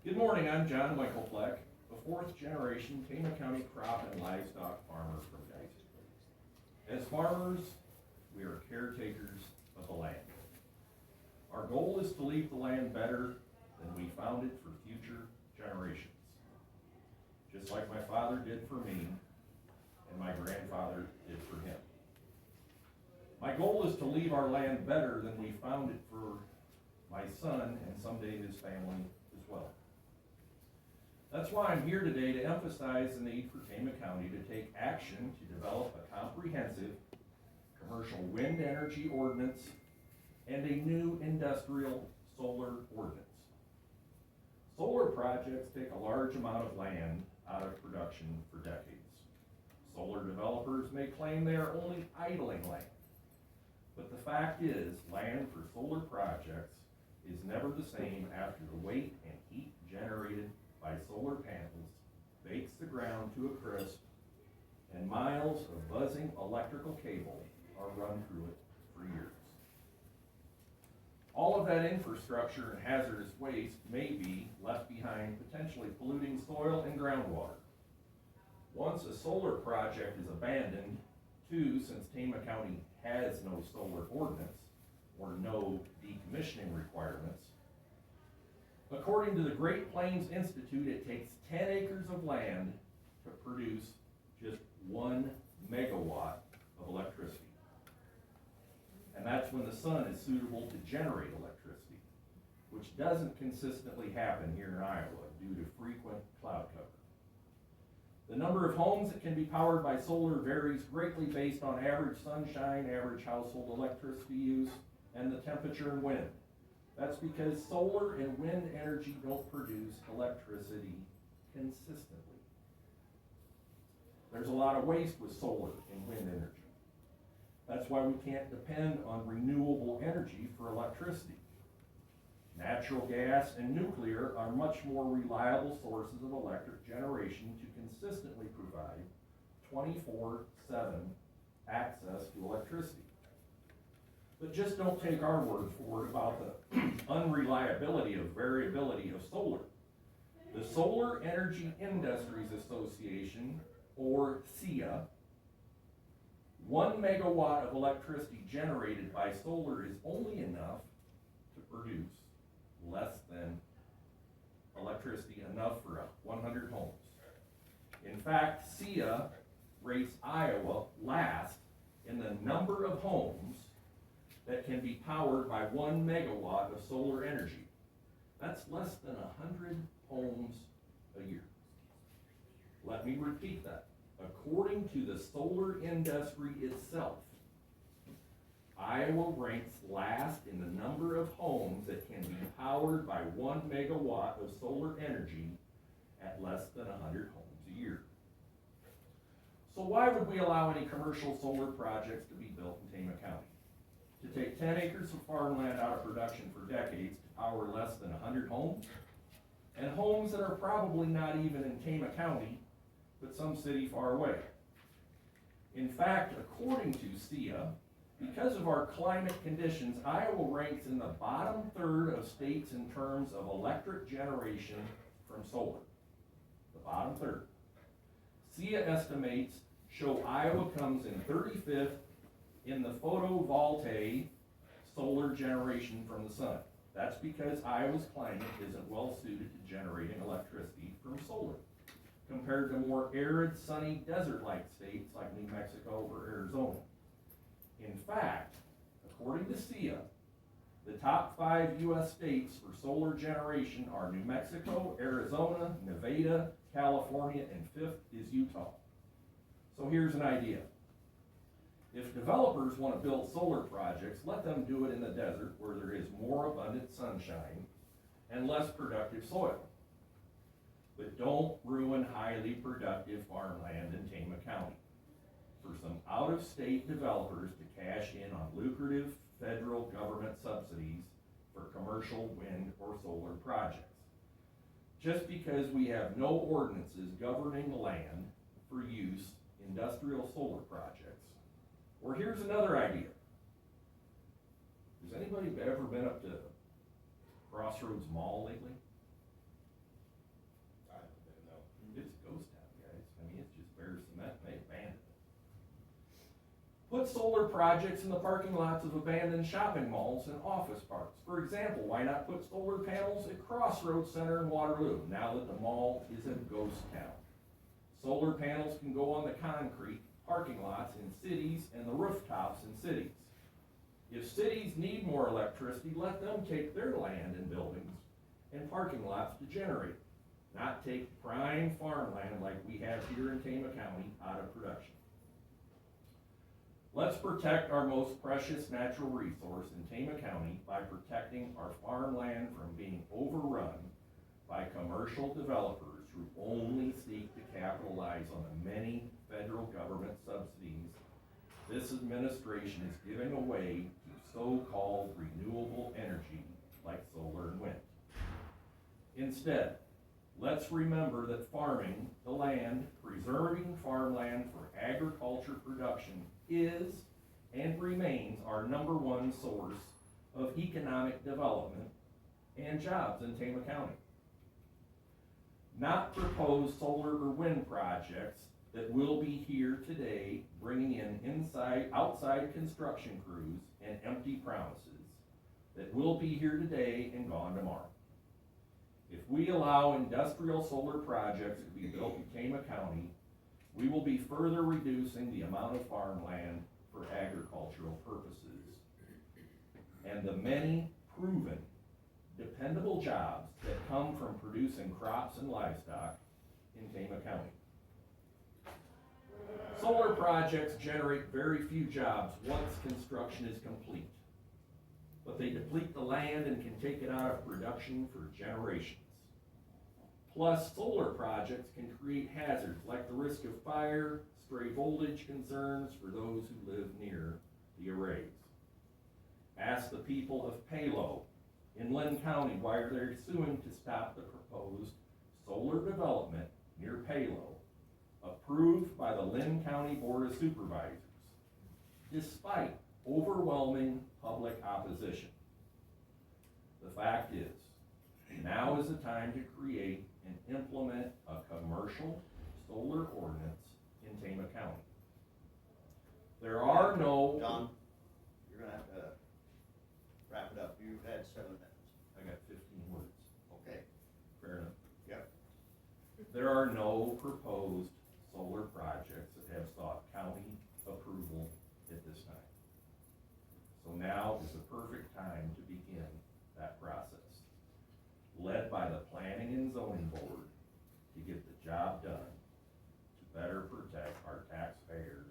Good morning, I'm John Michael Fleck, a fourth generation Tama County crop and livestock farmer from Geisel. As farmers, we are caretakers of the land. Our goal is to leave the land better than we found it for future generations. Just like my father did for me and my grandfather did for him. My goal is to leave our land better than we found it for my son and someday his family as well. That's why I'm here today to emphasize the need for Tama County to take action to develop a comprehensive commercial wind energy ordinance and a new industrial solar ordinance. Solar projects take a large amount of land out of production for decades. Solar developers may claim they are only idling land, but the fact is, land for solar projects is never the same after the weight and heat generated by solar panels bakes the ground to a crisp and miles of buzzing electrical cable are run through it for years. All of that infrastructure and hazardous waste may be left behind, potentially polluting soil and groundwater. Once a solar project is abandoned, since Tama County has no solar ordinance or no decommissioning requirements, according to the Great Plains Institute, it takes 10 acres of land to produce just 1 megawatt of electricity. And that's when the sun is suitable to generate electricity, which doesn't consistently happen here in Iowa due to frequent cloud cover. The number of homes that can be powered by solar varies greatly based on average sunshine, average household electricity use, and the temperature and wind. That's because solar and wind energy don't produce electricity consistently. There's a lot of waste with solar and wind energy. That's why we can't depend on renewable energy for electricity. Natural gas and nuclear are much more reliable sources of electric generation to consistently provide 24/7 access to electricity. But just don't take our word for it about the unreliability of variability of solar. The Solar Energy Industries Association, or SEIA, 1 megawatt of electricity generated by solar is only enough to produce less than electricity enough for 100 homes. In fact, SEIA rates Iowa last in the number of homes that can be powered by 1 megawatt of solar energy. That's less than 100 homes a year. Let me repeat that. According to the solar industry itself, Iowa ranks last in the number of homes that can be powered by 1 megawatt of solar energy at less than 100 homes a year. So why would we allow any commercial solar projects to be built in Tama County? To take 10 acres of farmland out of production for decades to power less than 100 homes, and homes that are probably not even in Tama County, but some city far away. In fact, according to SEIA, because of our climate conditions, Iowa ranks in the bottom third of states in terms of electric generation from solar. The bottom third. SEIA estimates show Iowa comes in 35th in the photovoltaic solar generation from the sun. That's because Iowa's climate isn't well suited to generating electricity from solar, compared to more arid, sunny, desert-like states like New Mexico or Arizona. In fact, according to SEIA, the top 5 U.S. states for solar generation are New Mexico, Arizona, Nevada, California, and 5th is Utah. So here's an idea. If developers want to build solar projects, let them do it in the desert where there is more abundant sunshine and less productive soil. But don't ruin highly productive farmland in Tama County for some out-of-state developers to cash in on lucrative federal government subsidies for commercial wind or solar projects. Just because we have no ordinances governing land for use industrial solar projects. Or here's another idea. Has anybody ever been up to Crossroads Mall lately? Put solar projects in the parking lots of abandoned shopping malls and office parks. For example, why not put solar panels at Crossroads Center in Waterloo, now that the mall is a ghost town? Solar panels can go on the concrete parking lots in cities and the rooftops in cities. If cities need more electricity, let them take their land and buildings and parking lots to generate, not take prime farmland like we have here in Tama County out of production. Let's protect our most precious natural resource in Tama County by protecting our farmland from being overrun by commercial developers who only seek to capitalize on the many federal government subsidies this administration is giving away to so-called renewable energy like solar and wind. Instead, let's remember that farming the land, preserving farmland for agriculture production is and remains our #1 source of economic development and jobs in Tama County. Not proposed solar or wind projects that will be here today bringing in outside construction crews and empty promises that will be here today and gone tomorrow. If we allow industrial solar projects to be built in Tama County, we will be further reducing the amount of farmland for agricultural purposes and the many proven, dependable jobs that come from producing crops and livestock in Tama County. Solar projects generate very few jobs once construction is complete, but they deplete the land and can take it out of production for generations. Plus, solar projects can create hazards like the risk of fire, stray voltage concerns for those who live near the arrays. Ask the people of Palo in Lynn County why they're suing to stop the proposed solar development near Palo, approved by the Lynn County Board of Supervisors, despite overwhelming public opposition. The fact is, now is the time to create and implement a commercial solar ordinance in Tama County. There are no... John, you're gonna have to wrap it up. You've had 7 minutes. I got 15 words. Okay. Fair enough. Yep. There are no proposed solar projects that have sought county approval at this time. So now is the perfect time to begin that process, led by the Planning and Zoning Board, to get the job done to better protect our taxpayers